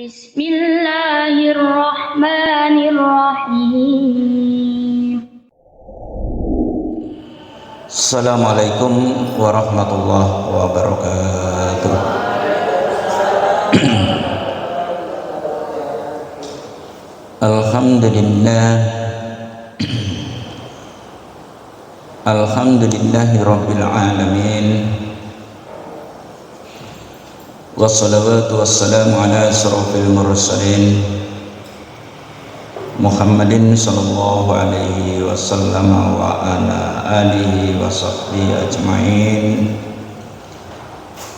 Bismillahirrahmanirrahim. Assalamualaikum warahmatullahi wabarakatuh. Alhamdulillah, alhamdulillahi rabbil alamin. Wassalatu wassalamu ala asrofil mursalin Muhammadin sallallahu alaihi wasallam wa ala alihi wa sahbihi ajma'in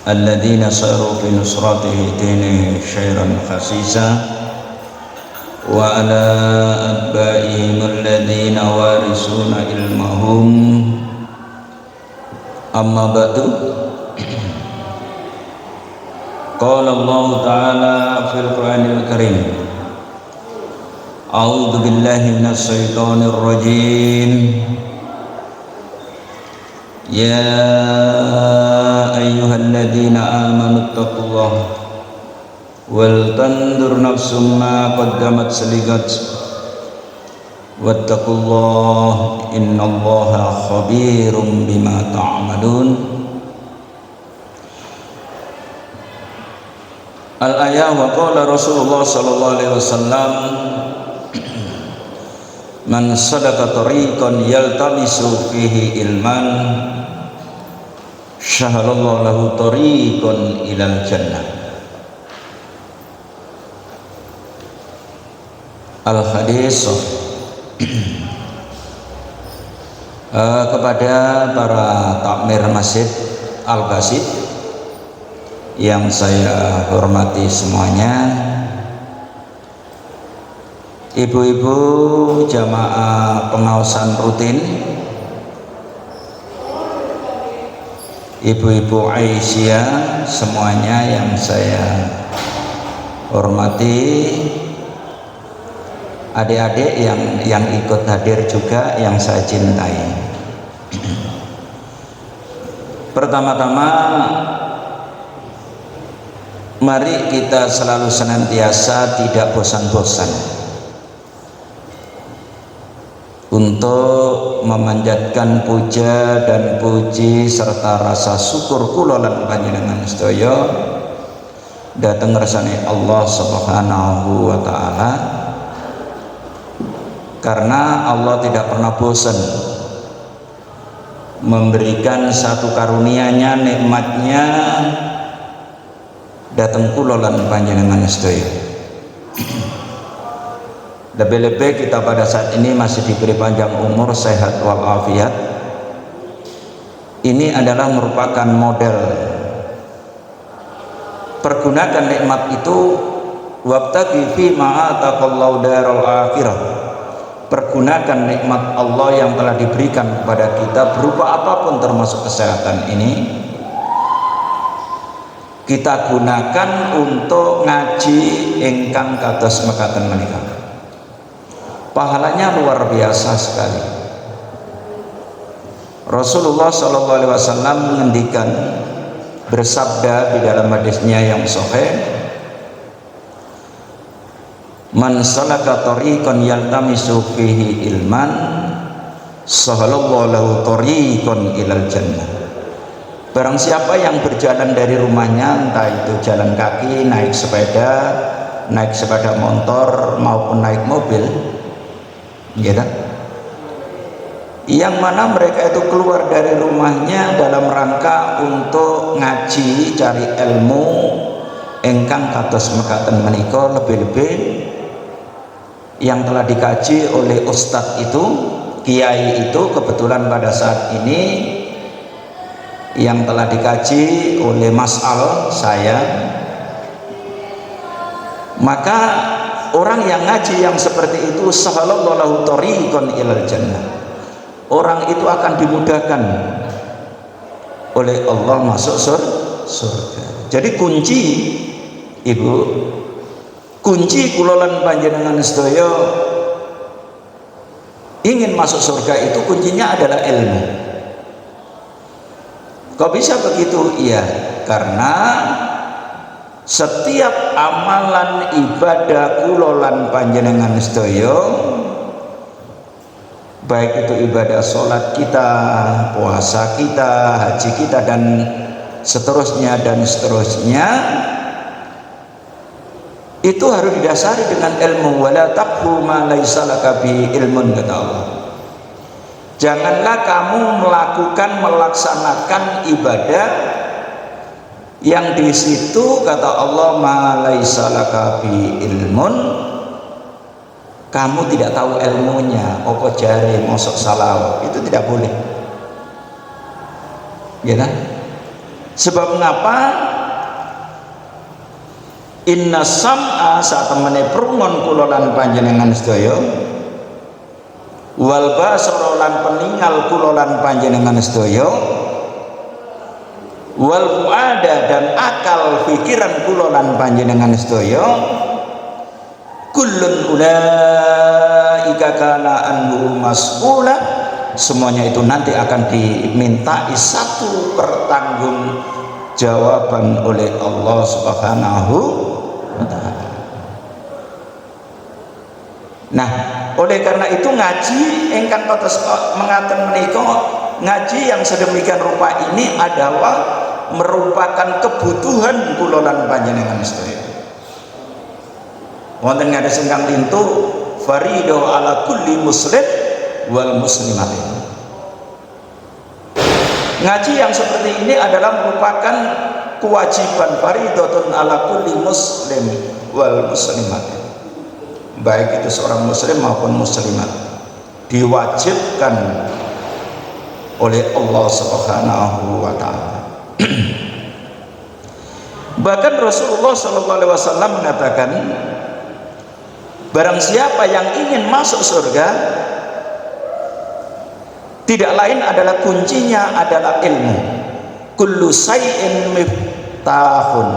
alladhina saru fi nusratihi dinihi syairan khasisa wa ala atba'ihim alladhina warisuna ilmahum amma ba'du. Qala Allah Ta'ala fil Qur'anil Karim, A'udzu billahi minasy syaithanir rajim. Ya ayyuhalladzina amanu taqullaha wal tandur nafsum ma qaddamat saligat wattaqullaha innallaha khabirum bima ta'malun. Al-ayah wa qala Rasulullah sallallahu alaihi wasallam, man salaka tariqan yaltamisu fihi ilman syahalallahu lahu tariqan ilal jannah. Al-hadis. Kepada para takmir Masjid Al-Basit yang saya hormati semuanya, ibu-ibu jamaah pengawasan rutin, ibu-ibu Aisyah semuanya yang saya hormati, adik-adik yang ikut hadir juga yang saya cintai. Pertama-tama, mari kita selalu senantiasa tidak bosan-bosan untuk memanjatkan puja dan puji serta rasa syukur kula lan panjenengan sedaya dhateng ngersane Allah Subhanahu wa taala, karena Allah tidak pernah bosan memberikan satu karunia-Nya, nikmat-Nya datang kula lan panjenengan sedaya. Lebih-lebih kita pada saat ini masih diberi panjang umur, sehat walafiat. Ini adalah merupakan model. Pergunakan nikmat itu, wabtaghi fi ma ataqallahu daral akhirah. Pergunakan nikmat Allah yang telah diberikan kepada kita berupa apapun termasuk kesehatan ini, kita gunakan untuk ngaji ingkang kados mekaten menika. Pahalanya luar biasa sekali. Rasulullah sallallahu alaihi wasallam mengendikan, bersabda di dalam hadisnya yang sahih, man salaka tariqan yaltamisu fihi ilman sahalallahu lahu tariqan ilal jannah. Barang siapa yang berjalan dari rumahnya, entah itu jalan kaki, naik sepeda motor maupun naik mobil, ya kan? Yang mana mereka itu keluar dari rumahnya dalam rangka untuk ngaji, cari ilmu ingkang kados mekaten menika, lebih-lebih yang telah dikaji oleh ustadz itu, kiai itu, kebetulan pada saat ini yang telah dikaji oleh Mas Al, saya. Maka orang yang ngaji yang seperti itu, sahalallahu lahu tariqan ilal jannah, orang itu akan dimudahkan oleh Allah masuk surga. Jadi kunci, ibu, kunci kula lan panjenengan sedaya ingin masuk surga itu kuncinya adalah ilmu. Kok bisa begitu? Iya, karena setiap amalan ibadah kula lan panjenengan sedaya, baik itu ibadah sholat kita, puasa kita, haji kita, dan seterusnya, itu harus didasari dengan ilmu. Wala taqfu ma laisa laka bi ilmun, kata Allah. Janganlah kamu melaksanakan ibadah yang di situ, kata Allah, ma laisa laka bi ilmun, kamu tidak tahu ilmunya. Opo jare mosok salah, itu tidak boleh, ya kan? Sebab mengapa? Inna sam'a, saat temene prungon kula lan panjenengan sedaya, wal basara lan peningal kula lan panjenengan sedaya, wal fuada dan akal pikiran kula lan panjenengan sedaya, kullun ulaika kana anhu mas'ula, semuanya itu nanti akan dimintai satu pertanggung jawaban oleh Allah Subhanahu wa ta'ala. Nah, oleh karena itu ngaji ingkang kados mengaten menika, ngaji yang sedemikian rupa ini adalah merupakan kebutuhan kula lan panjenengan sedaya. Wonten ngados ingkang tintu farido ala kulli muslim wal muslimatin. Ngaji yang seperti ini adalah merupakan kewajiban faridatun ala kulli muslim wal muslimat, baik itu seorang muslim maupun muslimat, diwajibkan oleh Allah Subhanahu wa ta'ala. Bahkan Rasulullah SAW mengatakan, barang siapa yang ingin masuk surga, tidak lain adalah kuncinya adalah ilmu. Kullu syai'in miftahun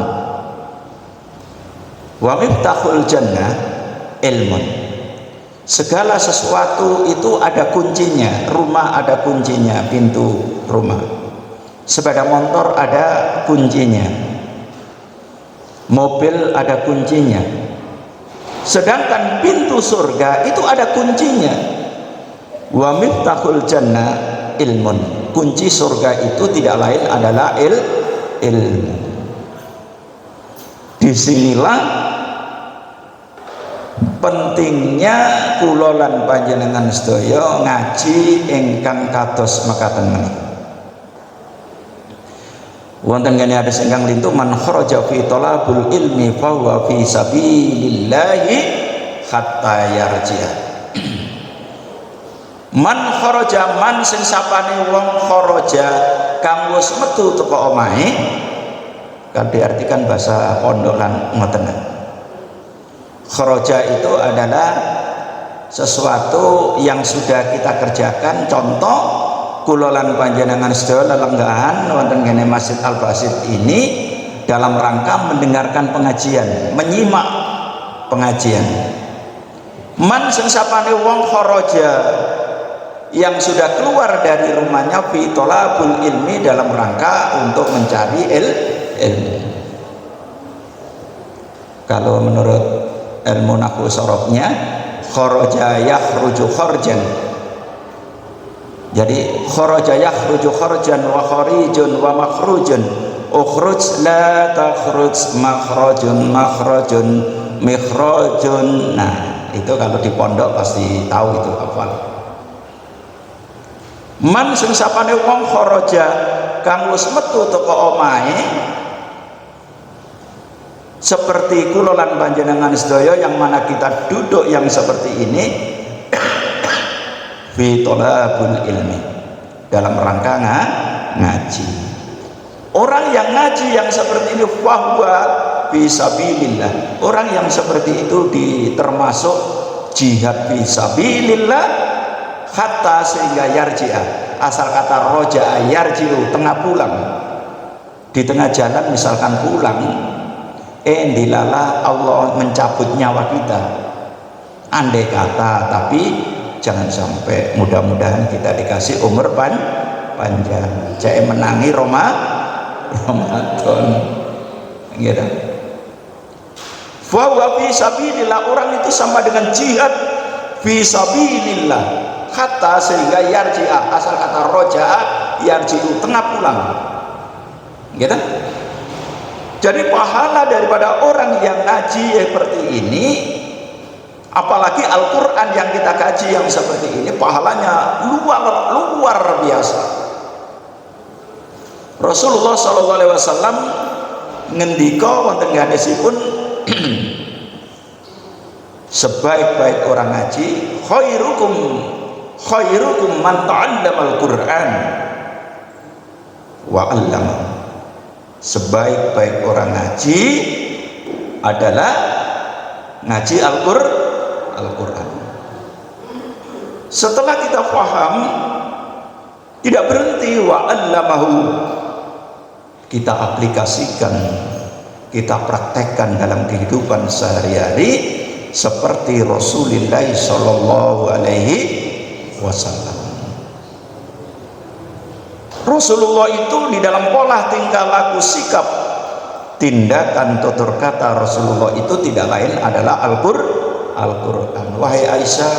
wa miftahul jannah ilmun. Segala sesuatu itu ada kuncinya. Rumah ada kuncinya, pintu rumah. Sepeda motor ada kuncinya, mobil ada kuncinya. Sedangkan pintu surga itu ada kuncinya. Wa miftahul jannah ilmun. Kunci surga itu tidak lain adalah ilmu. Disinilah pentingnya kula lan panjenengan sedaya ngaji ingkang kados mekaten menika. Wonten kene hadis ingkang lintu, man kharaja fi talabul ilmi fa huwa fi sabilillahi hatta yarji'a. Man kharaja, man sing sapane wong kharaja kang wis metu teko omahe, kan diartikan bahasa pondok lan ngoten. Kharaja itu adalah sesuatu yang sudah kita kerjakan. Contoh, kula lan panjenengan sedaya lelenggahan wonten kene Masjid Al Basit ini dalam rangka mendengarkan pengajian, menyimak pengajian. Man sing sapane wong kharaja yang sudah keluar dari rumahnya fi thalabul ilmi dalam rangka untuk mencari ilmu. Kalau menurut ilmu nahwu sorofnya, kharaja yakhruju kharjan. Jadi kharaja yakhruju kharjan wa kharijun wa makhrujun. Ukhruj la takhruj makhrajun makhrajun mikhrajun. Nah, itu kalau di pondok pasti tahu itu hafal. Man sing sapane wong kharaja kang wis metu teko omahe, seperti kula lan panjenengan sedaya yang mana kita duduk yang seperti ini fi thalabul ilmi, dalam rangka ngaji. Orang yang ngaji yang seperti ini fahuwa fi sabilillah. Orang yang seperti itu termasuk jihad fi sabilillah hatta sehingga yarji'a. Asal kata roja'a yarji'u, tengah pulang. Di tengah jalan misalkan pulang, dilala Allah mencabut nyawa kita. Andai kata, tapi jangan sampai, mudah-mudahan kita dikasih umur panjang. Cek menangi Ramadan gitu. Fahuwa fi sabilillah, orang itu sama dengan jihad fi sabilillah. Kata sehingga yarji'ah, asal kata roja'a, yarji'u, tengah pulang, gitu. Jadi pahala daripada orang yang ngaji seperti ini, apalagi Al-Quran yang kita kaji yang seperti ini, pahalanya luar biasa. Rasulullah SAW ngendika wonten hadisipun, sebaik-baik orang ngaji, khairukum man ta'allamal Qur'an wa 'allama. Sebaik-baik orang ngaji adalah ngaji Al-Quran. Setelah kita paham, tidak berhenti, wa 'allamahu, kita aplikasikan, kita praktekkan dalam kehidupan sehari-hari seperti Rasulullah Shallallahu Alaihi Wasallam. Rasulullah itu di dalam pola tingkah laku, sikap, tindakan, tutur kata Rasulullah itu tidak lain adalah Al-Quran. Wahai Aisyah,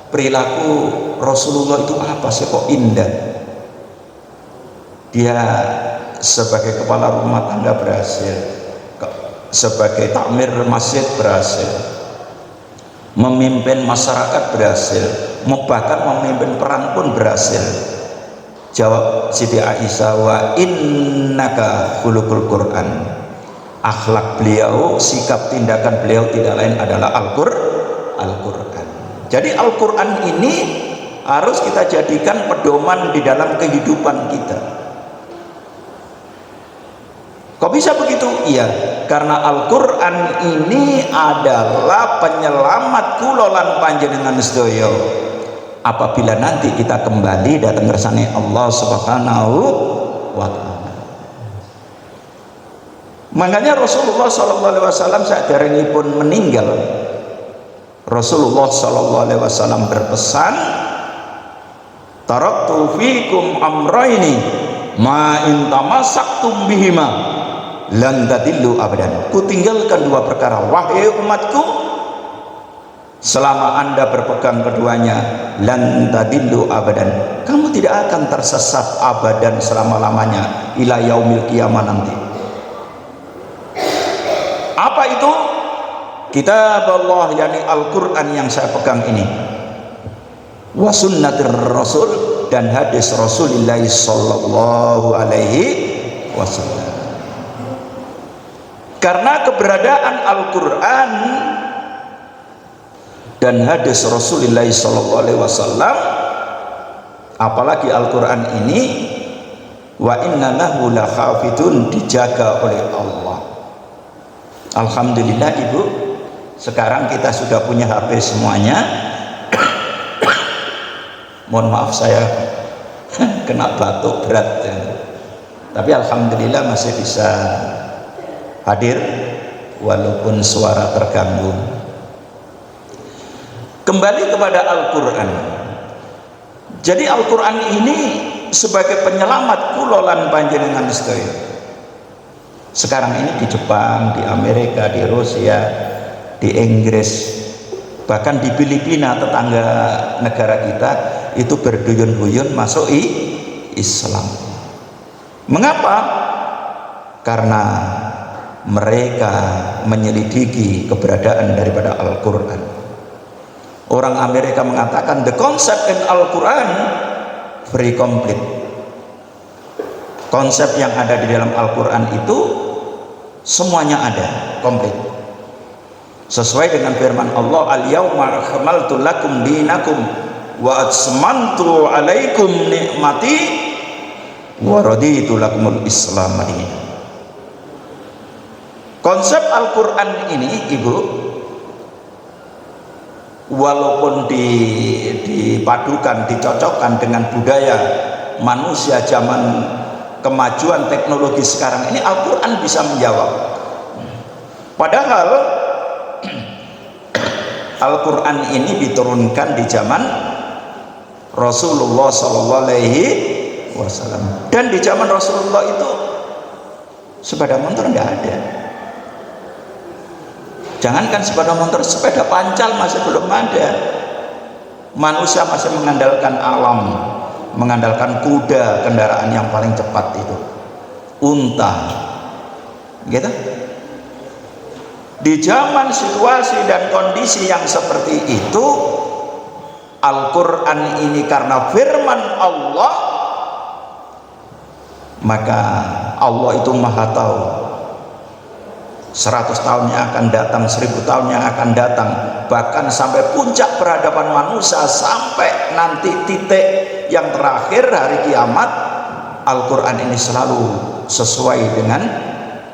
perilaku Rasulullah itu apa sih kok indah? Dia sebagai kepala rumah tangga berhasil, sebagai takmir masjid berhasil, memimpin masyarakat berhasil, bahkan memimpin perang pun berhasil. Jawab Siti Aisyah, wa innaka khuluqul Quran. Akhlak beliau, sikap tindakan beliau tidak lain adalah Al-Quran. Jadi Al-Quran ini harus kita jadikan pedoman di dalam kehidupan kita. Kok bisa begitu? Iya, karena Al-Quran ini adalah penyelamat kulolan panjenengan sedaya. Apabila nanti kita kembali datang kersane Allah Subhanahu wa Ta'ala. Makanya Rasulullah SAW saderengipun meninggal, Rasulullah SAW berpesan, taraktu fikum amraini ma in tamassaktum bihima lan tadillu abadan. Ku tinggalkan dua perkara, wahai umatku, selama anda berpegang keduanya, lan tadillu abadan, kamu tidak akan tersesat abadan, selama-lamanya, ila yaumil qiyamah nanti. Apa itu? Kitab Allah, yakni Al-Quran yang saya pegang ini, wa sunnatir Rasul, dan hadis Rasulullah Sallallahu Alaihi Wasallam. Karena keberadaan Al-Quran dan hadis Rasulullah SAW, apalagi Al-Quran ini, wa inna lahu lahafidun, dijaga oleh Allah. Alhamdulillah Ibu, sekarang kita sudah punya HP semuanya. Mohon maaf saya kena batuk berat ya. Tapi alhamdulillah masih bisa hadir walaupun suara terganggu. Kembali kepada Al-Quran. Jadi Al-Quran ini sebagai penyelamat kulolan panjenengan sedaya. Sekarang ini di Jepang, di Amerika, di Rusia, di Inggris, bahkan di Filipina, tetangga negara kita, itu berduyun-duyun masuk Islam. Mengapa? Karena mereka menyelidiki keberadaan daripada Al-Quran. Orang Amerika mengatakan the concept in Al-Quran very complete. Konsep yang ada di dalam Al-Quran itu semuanya ada, komplit. Sesuai dengan firman Allah, al-yawma akmaltu lakum dinakum wa atmamtu alaikum ni'mati wa raditu lakumul Islam madinah. Konsep Al-Quran ini Ibu, walaupun dipadukan, dicocokkan dengan budaya manusia zaman kemajuan teknologi sekarang ini, Al-Quran bisa menjawab. Padahal Al-Quran ini diturunkan di zaman Rasulullah SAW, dan di zaman Rasulullah itu sepeda motor nggak ada. Jangankan sepeda motor, sepeda pancal masih belum ada. Manusia masih mengandalkan alam, mengandalkan kuda, kendaraan yang paling cepat itu, unta, gitu. Di zaman situasi dan kondisi yang seperti itu, Al-Quran ini karena firman Allah, maka Allah itu maha tahu 100 tahun yang akan datang, 1000 tahun yang akan datang, bahkan sampai puncak peradaban manusia, sampai nanti titik yang terakhir hari kiamat. Al-Quran ini selalu sesuai dengan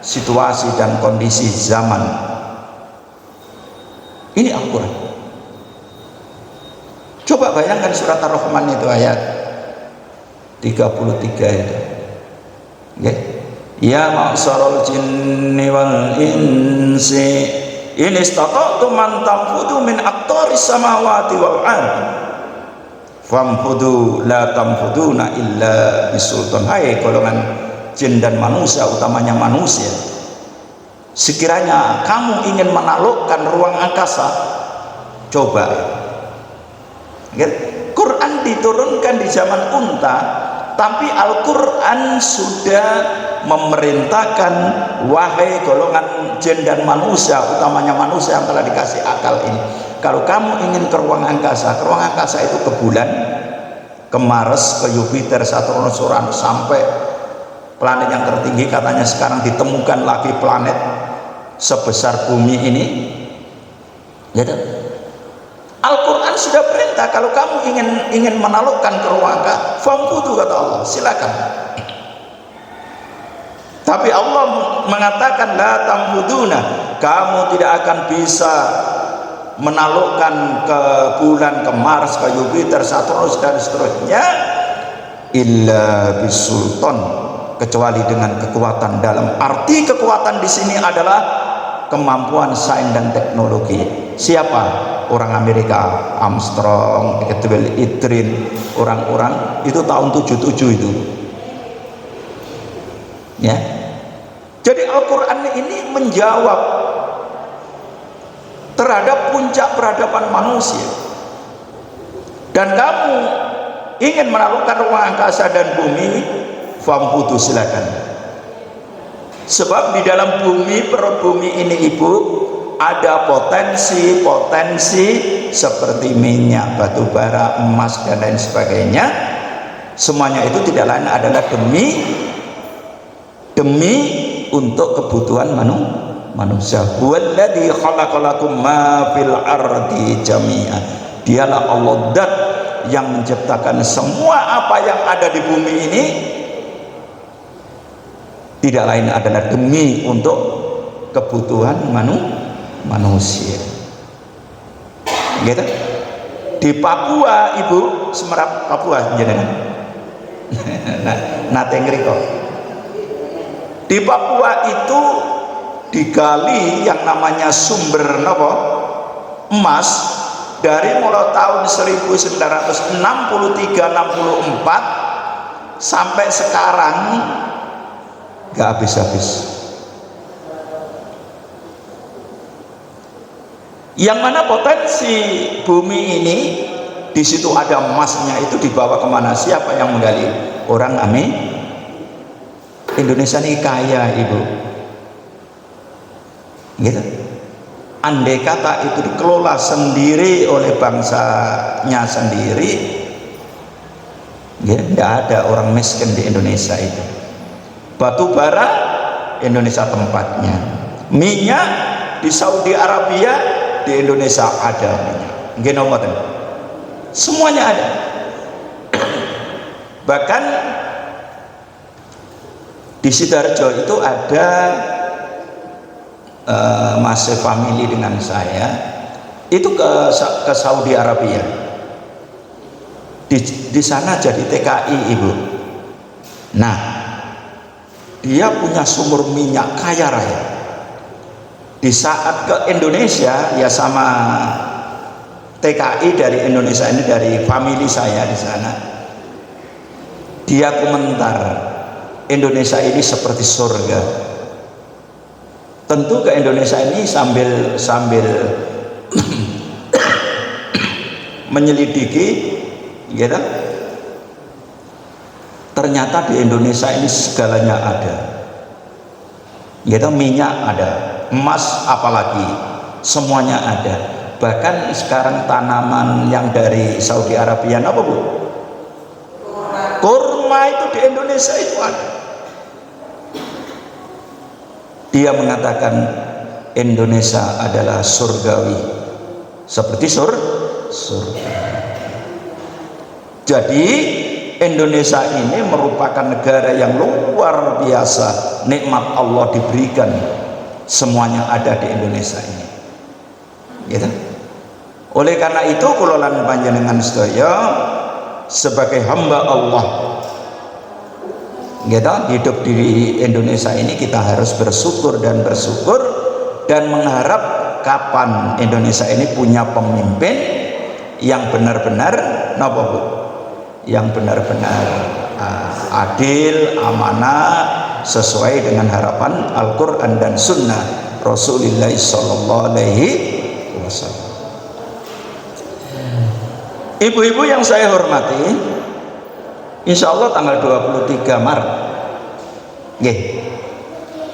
situasi dan kondisi zaman. Ini Al-Quran. Coba bayangkan surat Ar-Rahman itu ayat 33 itu, okay? Ya ma'syarul jinni wal insi in istata'tum man tanfudu min aqtaris samawati wal ard famfudu la tamfuduna illa bisultan. Hai golongan jin dan manusia, utamanya manusia, sekiranya kamu ingin menaklukkan ruang angkasa, coba. Quran diturunkan di zaman unta, tapi Al-Quran sudah memerintahkan, wahai golongan jin dan manusia, utamanya manusia yang telah dikasih akal ini, kalau kamu ingin ke ruang angkasa itu ke bulan, ke Mars, ke Jupiter, Saturnus, Uranus, sampai planet yang tertinggi. Katanya sekarang ditemukan lagi planet sebesar bumi ini, gitu. Al-Quran sudah perintah, kalau kamu ingin menaklukkan ke ruang angkasa, famfudu, kata Allah, silakan. Tapi Allah mengatakan la tamfuduna, kamu tidak akan bisa menaklukkan ke bulan, ke Mars, ke Jupiter, Saturnus dan seterusnya, illa bisultan, kecuali dengan kekuatan. Dalam arti kekuatan di sini adalah kemampuan sains dan teknologi. Siapa? Orang Amerika, Armstrong, Aldrin, orang-orang itu tahun 77 itu, ya. Jadi Al-Quran ini menjawab terhadap puncak peradaban manusia. Dan kamu ingin menaklukkan ruang angkasa dan bumi, famfudu, silakan. Sebab di dalam bumi, perut bumi ini ibu, ada potensi seperti minyak, batu bara, emas dan lain sebagainya. Semuanya itu tidak lain adalah demi untuk kebutuhan manusia. Huwallazi khalaqalakum ma fil ardi jami'a. Dialah Allah dat yang menciptakan semua apa yang ada di bumi ini, tidak lain adalah demi untuk kebutuhan manusia, gitu. Di Papua, ibu, Semerak Papua jenengan nate ngriko. Di Papua itu digali yang namanya sumber emas dari mulai tahun 1963-64 sampai sekarang gak habis-habis. Yang mana potensi bumi ini, di situ ada emasnya, itu dibawa kemana? Siapa yang menggali? Orang Indonesia ini kaya, ibu, gitu. Andai kata itu dikelola sendiri oleh bangsanya sendiri, ya, tidak ada orang miskin di Indonesia itu. Batu bara, Indonesia tempatnya. Minyak di Saudi Arabia, di Indonesia ada minyak. Semuanya ada. Bahkan di Sidoarjo itu ada masih family dengan saya itu ke Saudi Arabia. Di sana jadi TKI, ibu. Nah, dia punya sumur minyak kaya raya. Di saat ke Indonesia, ya sama TKI dari Indonesia ini, dari family saya di sana, dia komentar, Indonesia ini seperti surga. Tentu ke Indonesia ini sambil menyelidiki, gitu. Ternyata di Indonesia ini segalanya ada, gitu. Minyak ada, emas apalagi, semuanya ada. Bahkan sekarang tanaman yang dari Saudi Arabia, apa Bu? Kurma itu di Indonesia itu ada. Dia mengatakan Indonesia adalah surgawi, seperti surga. Jadi Indonesia ini merupakan negara yang luar biasa, nikmat Allah diberikan, semuanya ada di Indonesia ini, gitu. Oleh karena itu kula lan panjenengan sedaya sebagai hamba Allah, kita hidup di Indonesia ini, kita harus bersyukur dan mengharap kapan Indonesia ini punya pemimpin yang benar-benar napa Bu? Yang benar-benar adil, amanah, sesuai dengan harapan Al-Quran dan Sunnah Rasulullah Sallallahu Alaihi Wasallam. Ibu-ibu yang saya hormati, insya Allah tanggal 23 Maret,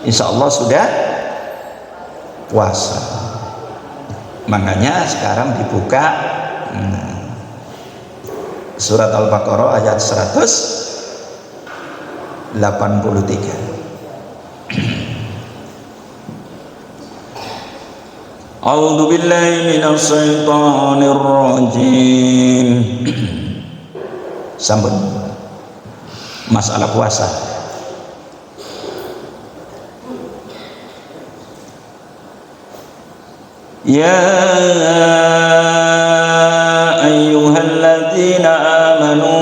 insya Allah sudah puasa. Makanya sekarang dibuka surat Al-Baqarah ayat 183. A'udzu billahi minasy syaithanir rajim. Sambut masalah puasa. Ya ayyuhalladzina amanu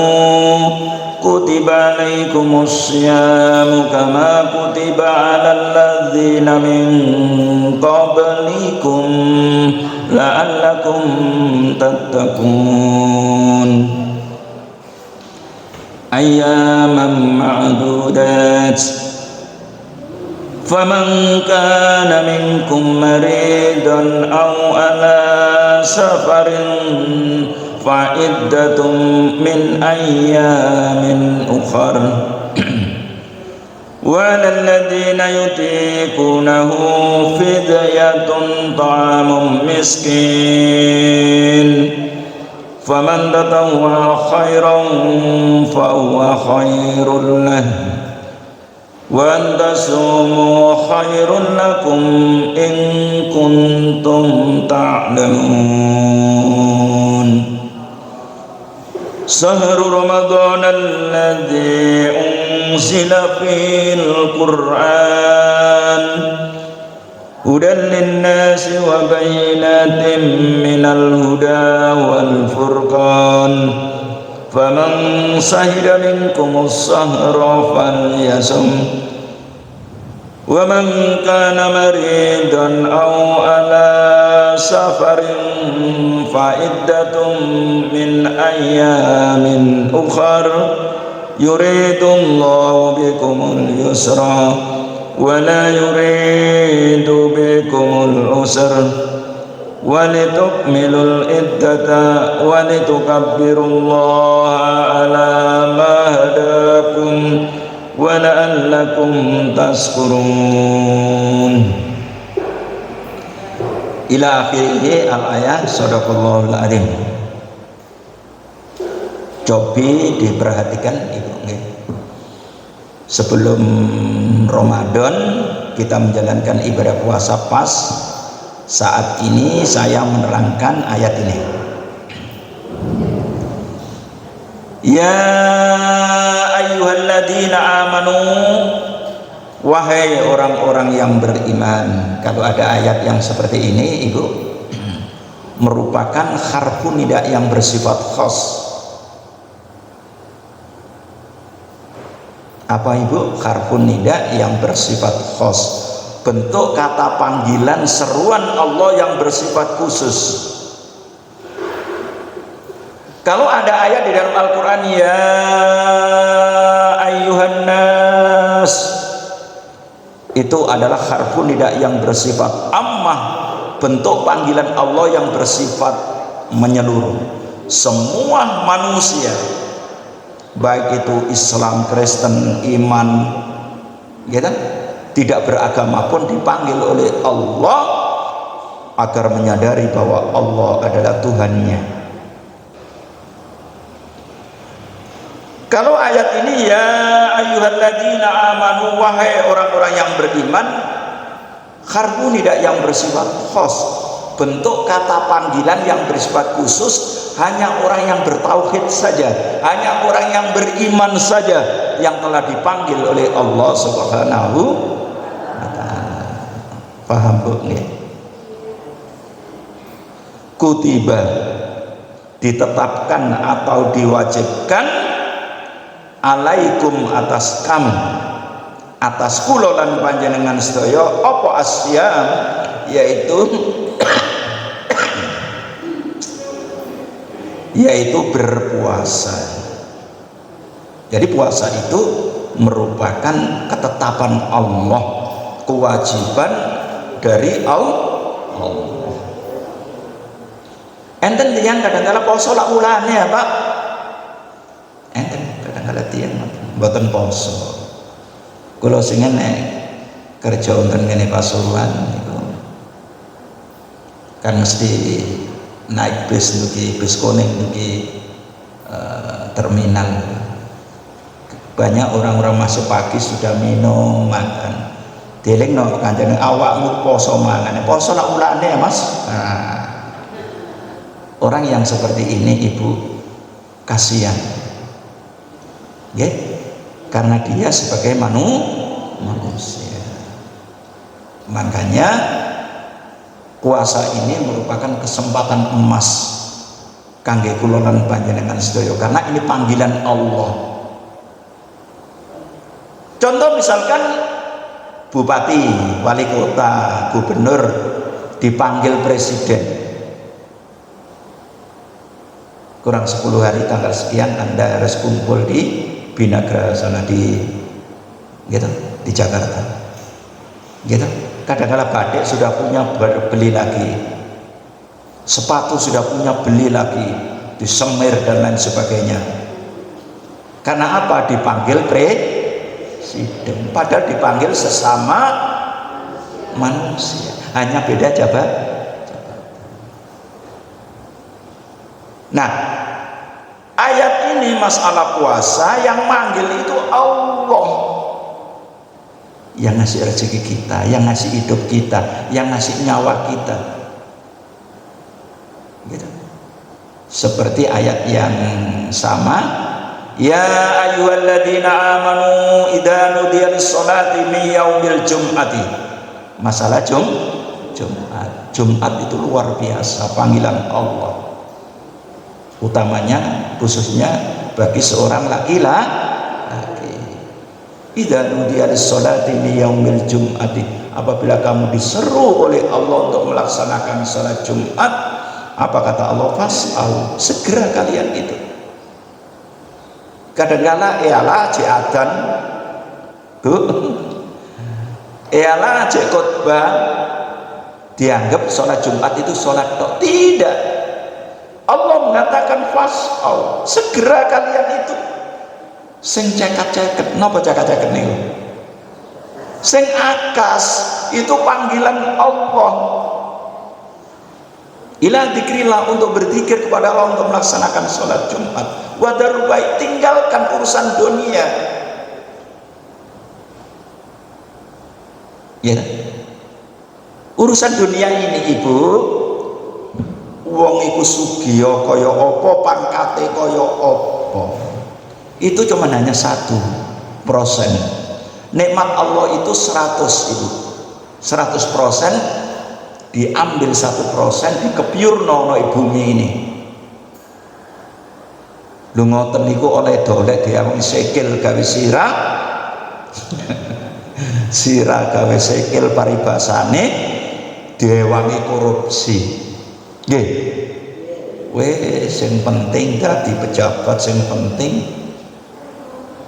kutiba alaikumus syamu kama kutiba alal ladzina min qablikum la'allakum tattaqun. Ayyaman ma'dudat faman kana minkum maridan aw ala safarin fa'iddatun min ayyamin ukhar wa alladhina yutiqunahu fidyatun ta'amun miskin faman tatawwa khairan fahuwa khairul lah wa antasumu khairun lakum in kuntum ta'lamun. Sahru Ramadan alladhi unzila fil Qur'an hudan linnasi wa bayyinatin minal huda wal furqan faman shahida minkumus shahra falyasum wa man kana maridan aw ala safarin fa'iddatun min ayyamin ukhar yuridullahu bikumul yusra wa la yuridu bikumul usra walitukmilul iddata walitukabbirullaha ala ma hadakum wa la'allakum tashkurun. Ila akhirih al-ayat. Shadaqallahul adzim. Cobi diperhatikan Ibu, sebelum Ramadan kita menjalankan ibadah puasa pas saat ini saya menerangkan ayat ini. Ya ayyuhalladzina amanu, wahai orang-orang yang beriman. Kalau ada ayat yang seperti ini Ibu, merupakan harfun nida yang bersifat khas. Apa Ibu? Harfun nida yang bersifat khas, bentuk kata panggilan seruan Allah yang bersifat khusus. Kalau ada ayat di dalam Al-Quran, ya ayyuhan nas, itu adalah harfun nida yang bersifat ammah, bentuk panggilan Allah yang bersifat menyeluruh. Semua manusia, baik itu Islam, Kristen, iman, gitu, tidak beragama pun dipanggil oleh Allah agar menyadari bahwa Allah adalah Tuhannya. Kalau ayat ini, ya ayyuhalladzina amanu, wahai orang-orang yang beriman, harfu nida yang bersifat khos, bentuk kata panggilan yang bersifat khusus, hanya orang yang bertauhid saja, hanya orang yang beriman saja yang telah dipanggil oleh Allah Subhanahu wa ta'ala. Paham Bu? Kutiba, ditetapkan atau diwajibkan, alaikum, atas kamu, atas kula lan panjenengan sedaya, apa asyam, yaitu berpuasa. Jadi puasa itu merupakan ketetapan Allah, kewajiban dari Allah. Enten tiyang kadang-kala poso lak ulane ya Pak. Enten kadang-kala tiyang mboten poso. Kula sing nek kerja wonten ngene Pasuruan niku kan mesti naik bis dugi bis kuning dugi terminal. Banyak orang-orang masuk pagi sudah minum, makan. Delingno kanjeng awakmu poso mangan. Poso lak ulane ya Mas. Nah, orang yang seperti ini Ibu kasihan. Ya, karena dia sebagai manusia. Makanya puasa ini merupakan kesempatan emas kangge kula lan panjenengan sedaya, karena ini panggilan Allah. Contoh misalkan bupati, wali kota, gubernur dipanggil presiden, kurang 10 hari tanggal sekian Anda harus kumpul di Binagra sana di Jakarta, gitu. Kadang-kala batik sudah punya beli lagi, sepatu sudah punya beli lagi, disemir dan lain sebagainya. Karena apa? Dipanggil presiden, padahal dipanggil sesama manusia, hanya beda jabatan. Nah, ayat ini masalah puasa, yang manggil itu Allah, yang ngasih rezeki kita, yang ngasih hidup kita, yang ngasih nyawa kita, gitu. Seperti ayat yang sama, ya ayyuhalladzina amanu idza nudiya lis-sholati min yaumil jum'ati. Masalah Jumat itu luar biasa panggilan Allah, utamanya khususnya bagi seorang laki-laki. Idza nudiya lis-sholati min yaumil jum'ati, apabila kamu diseru oleh Allah untuk melaksanakan salat Jumat, apa kata Allah? Fas'au, segera kalian itu. Kadang-kala ialah adzan, Bu, ialah khotbah, dianggap sholat Jumat itu sholat tok. Tidak, Allah mengatakan fas'au, segera kalian itu. Sing ceket-ceket, napa ceket-ceket niku? Sing akas itu panggilan Allah. Ila dzikrillah, untuk berzikir kepada Allah, untuk melaksanakan sholat Jumat. Wadarul baik, tinggalkan urusan dunia. Ya, urusan dunia ini Ibu, wong iku sugih kaya apa, pangkate kaya apa, itu cuma hanya 1%. Nikmat Allah itu 100 Ibu, 100% diambil 1% dikepiurno no bumi ini. Lu ngoten niku oleh dolek diawangi sikil gawe sirah sirah gawe sikil paribasane diwangi korupsi. Nggih. Wes sing penting dadi pejabat, sing penting.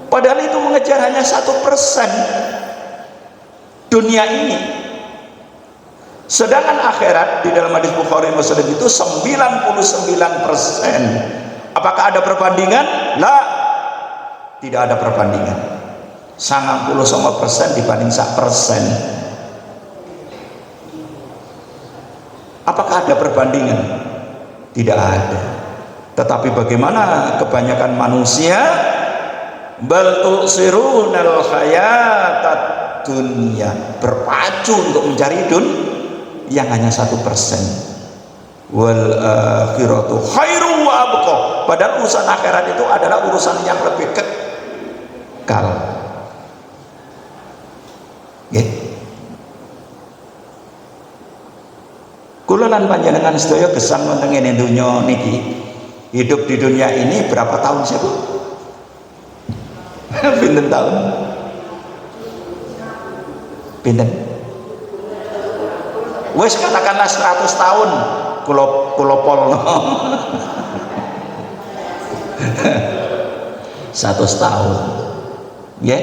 Padahal itu mengejar hanya 1%. dunia ini. Sedangkan akhirat di dalam hadis Bukhari Muslim itu 99%. Apakah ada perbandingan? Lah, tidak ada perbandingan. 99% dibanding 1%. Apakah ada perbandingan? Tidak ada. Tetapi bagaimana kebanyakan manusia bal tu'sirunal hayatad dunya, berpacu untuk mencari yang hanya 1%. Wal akhiratu khairu wa abqa. Padahal urusan akhirat itu adalah urusan yang lebih kekal. Nggih. Kula lan panjenengan sedaya gesang wonten ngene donya niki. Hidup di dunia ini berapa tahun sih, Bu? Pinten tahun? Pinten? Wes katakanlah 100 tahun kula polno. 100 tahun. Ya.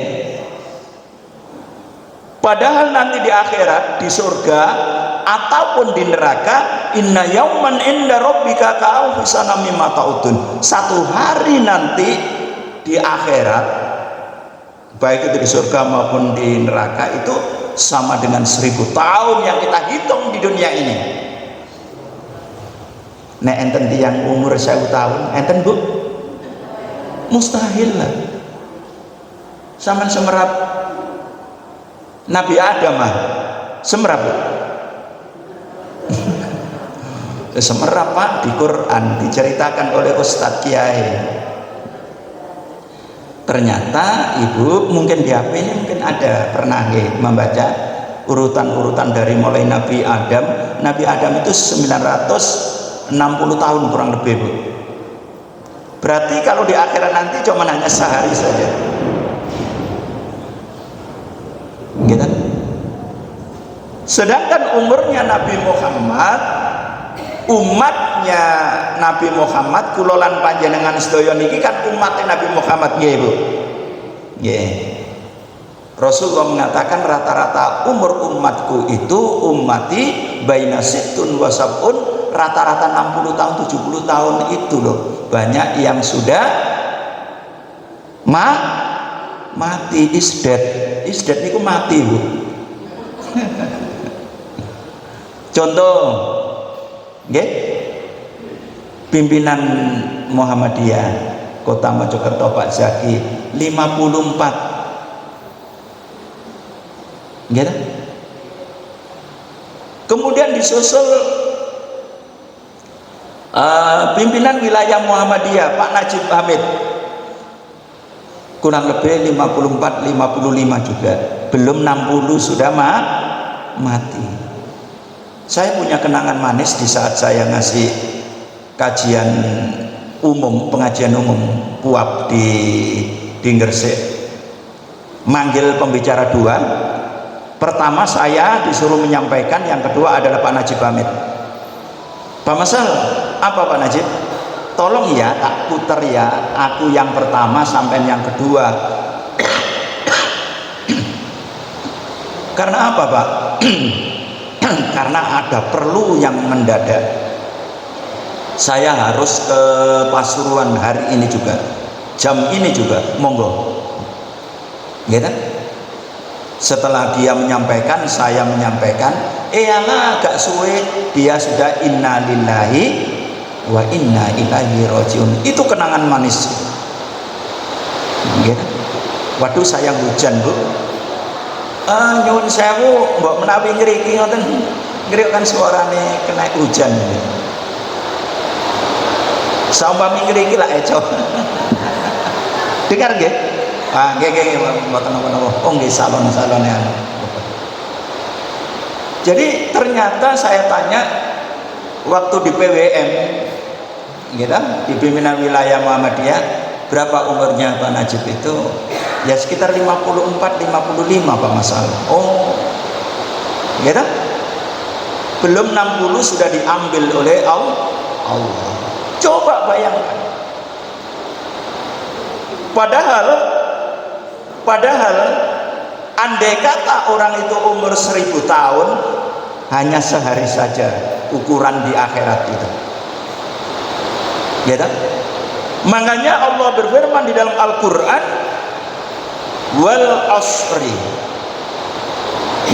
Padahal nanti di akhirat, di surga ataupun di neraka, inna yauman inda rabbika ka'alfi sana mimma ta'udun. Satu hari nanti di akhirat, baik itu di surga maupun di neraka, itu sama dengan 1000 tahun yang kita hitung di dunia ini. Nek enten tiyang umur 1000 tahun, enten Bu? Mustahil lah. Sampeyan semerap Nabi Adam semerap Bu? Semerap Pak, di Quran diceritakan oleh Ustadz Kiai. Ternyata Ibu mungkin di HP ini mungkin ada pernah membaca urutan-urutan dari mulai Nabi Adam. Nabi Adam itu 960 tahun kurang lebih Bu. Berarti kalau di akhirat nanti cuma hanya sehari saja. Gitu. Sedangkan umurnya Nabi Muhammad, umatnya Nabi Muhammad, kulolan panjenengan sedaya niki kan umatnya Nabi Muhammad nggih Bu. Nggih. Rasulullah mengatakan rata-rata umur umatku itu ummati baina sittun wa sab'un, rata-rata 60 tahun 70 tahun itu loh. Banyak yang sudah mati, is dead niku mati Bu. Contoh nggih, pimpinan Muhammadiyah Kota Mojokerto Pak Zaki 54 nggih. Kemudian disusul pimpinan wilayah Muhammadiyah Pak Najib Hamid kurang lebih 54 55 juga, belum 60 sudah mati. Saya punya kenangan manis di saat saya ngasih kajian umum, pengajian umum puap di Gresik, manggil pembicara 2. Pertama saya disuruh menyampaikan, yang kedua adalah Pak Najib Hamid. Pak Masal, apa Pak Najib? Tolong ya tak puter ya, aku yang pertama sampai yang kedua. Karena apa Pak? Karena ada perlu yang mendadak. Saya harus ke Pasuruan hari ini juga, jam ini juga, monggo. Gitu? Setelah dia menyampaikan, saya menyampaikan, alah agak suwe, dia sudah inna lillahi wa inna ilaihi rajiun. Itu kenangan manis. Gitu? Waduh sayang hujan Bu. Nyuwun sewu mbok menawi ngriki ngoten, ngrik kan suarane kena hujan. Saumpami ngriki lak eco. Dengar nggih? Nggih mboten napa-napa. Oh nggih salon-salone. Jadi ternyata saya tanya waktu di PWM gitu, di pimpinan wilayah Muhammadiyah, berapa umurnya Pak Najib itu? Ya sekitar 54-55 Pak Masal. Oh gitu, belum 60 sudah diambil oleh Allah. Coba bayangkan. Padahal Andai kata orang itu umur 1000 tahun, hanya sehari saja ukuran di akhirat itu. Ya tak? Makanya Allah berfirman di dalam Al-Quran, wal asri.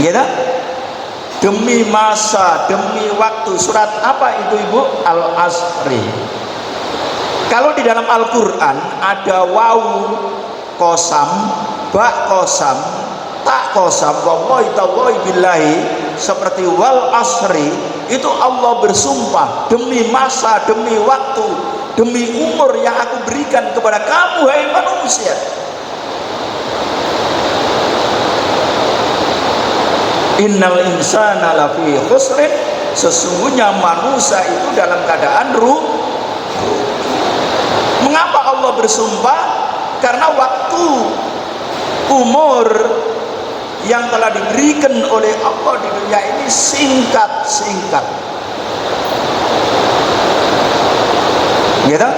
Ya tak? Demi masa, demi waktu. Surat apa itu ibu? Al-Asri. Kalau di dalam Al-Quran ada waw kosam, ba kosam, tak kosam, wallahi tallahi billahi, seperti wal asri, itu Allah bersumpah demi masa, demi waktu, demi umur yang aku berikan kepada kamu hai manusia. Innal insana lafi khusrin, sesungguhnya manusia itu dalam keadaan rugi. Mengapa Allah bersumpah? Karena waktu, umur yang telah diberikan oleh Allah di dunia ini singkat-singkat. Gitu?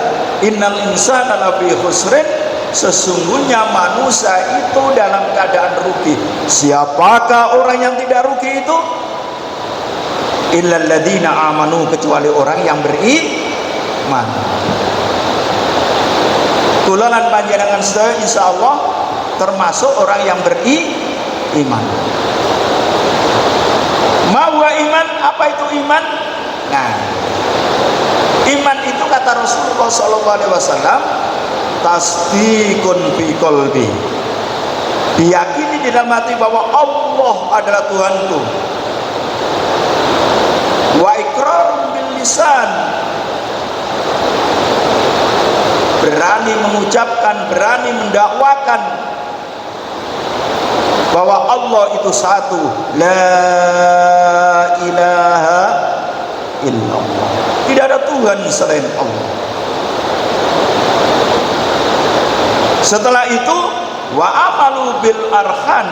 Innal insana lafi khusrin, sesungguhnya manusia itu dalam keadaan rugi. Siapakah orang yang tidak rugi itu? Illal ladzina amanu, kecuali orang yang beriman. Kula lan panjenengan sedaya insyaallah termasuk orang yang beriman. Mawa iman, apa itu iman? Nah, iman itu kata Rasulullah SAW, tasdiqun fi qalbi, diyakini di dalam hati bahwa Allah adalah Tuhanku, wa iqrar bil lisan, berani mengucapkan, berani mendakwakan bahwa Allah itu satu, la ilaha illallah, tidak ada Tuhan selain Allah. Setelah itu wa amalu bil arhan,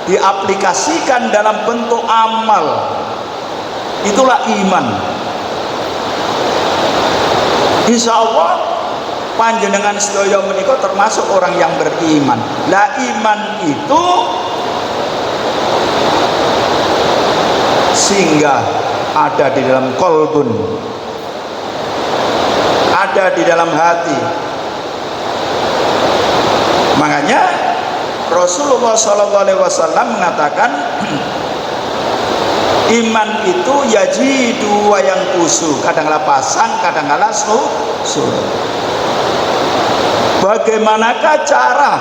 diaplikasikan dalam bentuk amal, itulah iman. Insya Allah panjenengan sedaya menika termasuk orang yang beriman. Lah iman itu singgah ada di dalam kolbun, ada di dalam hati. Makanya Rasulullah SAW mengatakan iman itu yajidu wa yanqusu, kadang-kala pasang, kadang-kala surut. Bagaimanakah cara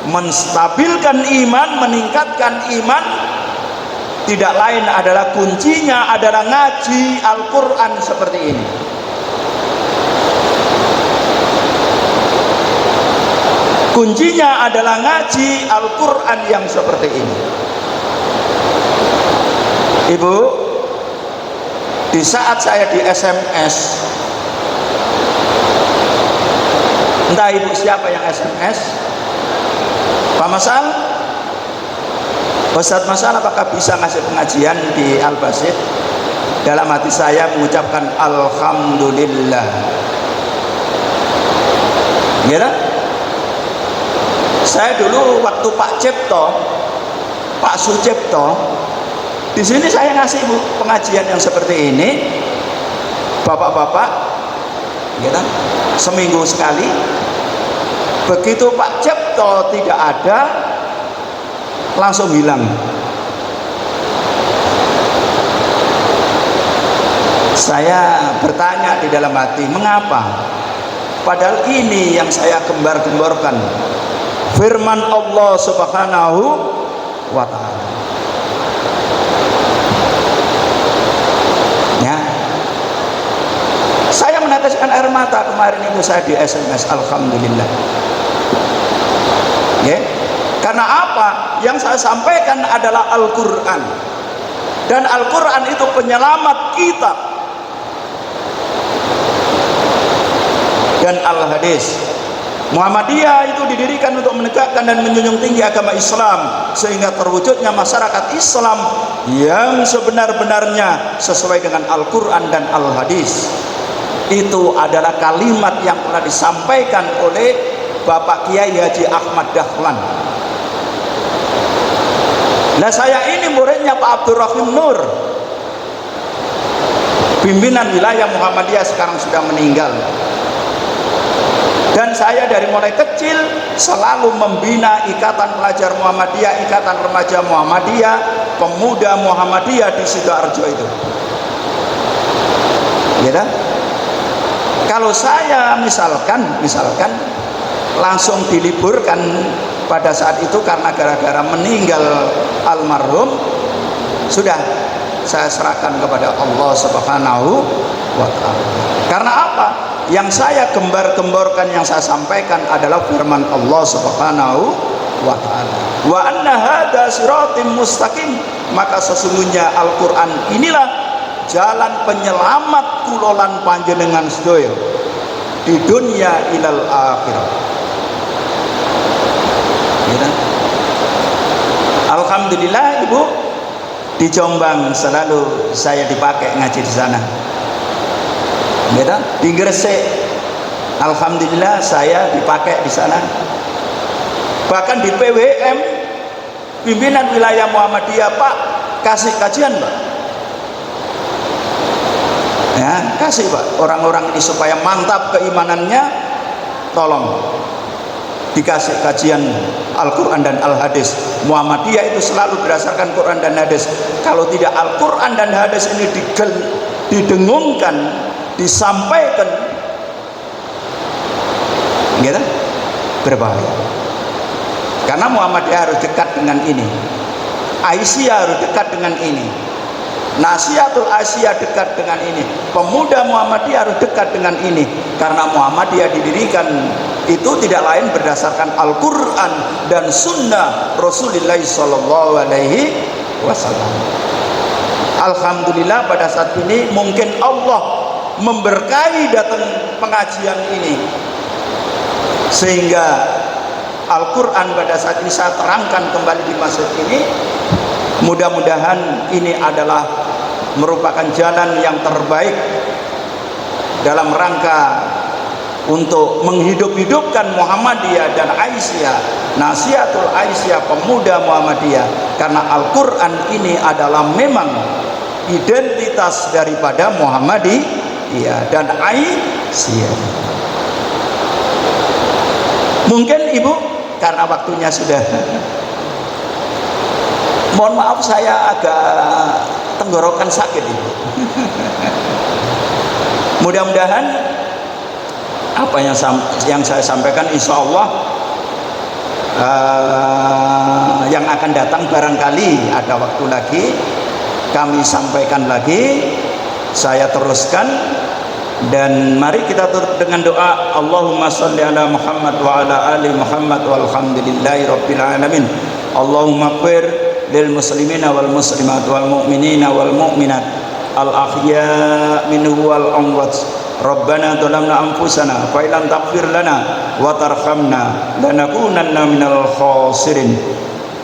menstabilkan iman, meningkatkan iman? Tidak lain adalah kuncinya adalah ngaji Al-Quran seperti ini. Kuncinya adalah ngaji Al-Quran yang seperti ini. Ibu, di saat saya di SMS, entah ibu siapa yang SMS, Pak Masal, Ustadz Masal, apakah bisa ngasih pengajian di Al-Basit? Dalam hati saya mengucapkan Alhamdulillah. Ya kan? Saya dulu waktu Pak Cipto, Pak Sucipto, di sini saya ngasih bu pengajian yang seperti ini, bapak-bapak, ya kan? Seminggu sekali. Begitu Pak Cipto tidak ada, langsung hilang. Saya bertanya di dalam hati, mengapa? Padahal ini yang saya gembar-gemborkan, firman Allah Subhanahu wa ta'ala. Ya, saya meneteskan air mata kemarin itu saya di SMS, Alhamdulillah. Ya, karena apa? Yang saya sampaikan adalah Al-Quran, dan Al-Quran itu penyelamat kita, dan Al-Hadis. Muhammadiyah itu didirikan untuk menegakkan dan menjunjung tinggi agama Islam, sehingga terwujudnya masyarakat Islam yang sebenar-benarnya sesuai dengan Al-Quran dan Al-Hadis. Itu adalah kalimat yang telah disampaikan oleh Bapak Kiai Haji Ahmad Dahlan. Nah saya ini muridnya Pak Abdurrahim Nur, pimpinan wilayah Muhammadiyah, sekarang sudah meninggal. Dan saya dari mulai kecil selalu membina ikatan pelajar Muhammadiyah, ikatan remaja Muhammadiyah, pemuda Muhammadiyah di Sidoarjo itu. Ya, kalau saya misalkan langsung diliburkan pada saat itu karena gara-gara meninggal almarhum, sudah saya serahkan kepada Allah Subhanahu wa ta'ala. Karena apa? Yang saya gembar-gemborkan, yang saya sampaikan adalah firman Allah Subhanahu wa ta'ala. Wa anna hadza siratim mustaqim, maka sesungguhnya Al-Qur'an inilah jalan penyelamat kulolan panjenengan sedaya di dunia ilal akhirah. Ya. Alhamdulillah Ibu, di Jombang selalu saya dipakai ngaji di sana. Ya, di Gresik alhamdulillah saya dipakai di sana. Bahkan di PWM, pimpinan wilayah Muhammadiyah, Pak, kasih kajian Pak. Ya, kasih Pak, orang-orang ini supaya mantap keimanannya, tolong dikasih kajian Al-Quran dan Al-Hadis. Muhammadiyah itu selalu berdasarkan Quran dan Hadis. Kalau tidak Al-Quran dan Hadis ini didengungkan, disampaikan, gitu, berbahaya. Karena Muhammadiyah harus dekat dengan ini, Aisyah harus dekat dengan ini, Nasihatul Aisyah dekat dengan ini, pemuda Muhammadiyah harus dekat dengan ini. Karena Muhammadiyah didirikan itu tidak lain berdasarkan Al-Quran dan Sunnah Rasulullah Sallallahu Alaihi Wasallam. Alhamdulillah pada saat ini mungkin Allah memberkahi datang pengajian ini, sehingga Al-Quran pada saat ini saya terangkan kembali di masjid ini. Mudah-mudahan ini adalah merupakan jalan yang terbaik dalam rangka untuk menghidup-hidupkan Muhammadiyah dan Aisyah, Nasihatul Aisyah, pemuda Muhammadiyah. Karena Al-Quran ini adalah memang identitas daripada Muhammadiyah dan Aisyah. Mungkin Ibu, karena waktunya sudah, mohon maaf saya agak tenggorokan sakit Ibu. Mudah-mudahan apa yang saya sampaikan insya Allah yang akan datang barangkali ada waktu lagi kami sampaikan lagi, saya teruskan. Dan mari kita tutup dengan doa. Allahumma sholli ala Muhammad wa ala ali Muhammad walhamdulillahi rabbil alamin. Allahumma ighfir lil muslimina wal muslimat wal mu'minina wal mu'minat al ahya minhu wal amwat. Rabbana dhalamna anfusana fa illam taghfir lana wa tarhamna lanakunanna minal khasirin.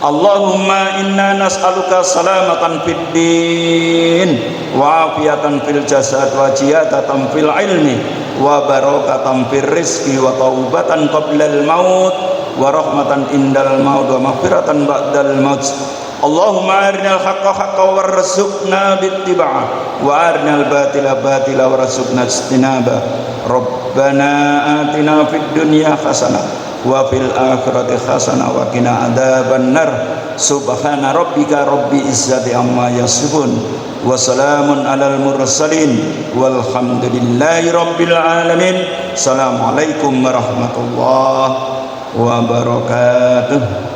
Allahumma inna nas'aluka salamatan fid din wa afiyatan fil jasad wa jiyadatan fil ilmi wa barakatan fil rizqi wa taubatan qablal maut wa rahmatan indal maut wa maghfiratan ba'dal maut. Allahumma arinal haqqa haqqan warzuqna bittiba'ah wa arinal batila batila warzuqna ijtinaba. Rabbana atina fid dunya hasanah wa fil akhirati hasanah wa qina adzabannar. Subhana rabbika rabbil izzati amma yasifun wa salamun alal mursalin walhamdulillahi rabbil alamin. Assalamualaikum warahmatullahi wabarakatuh.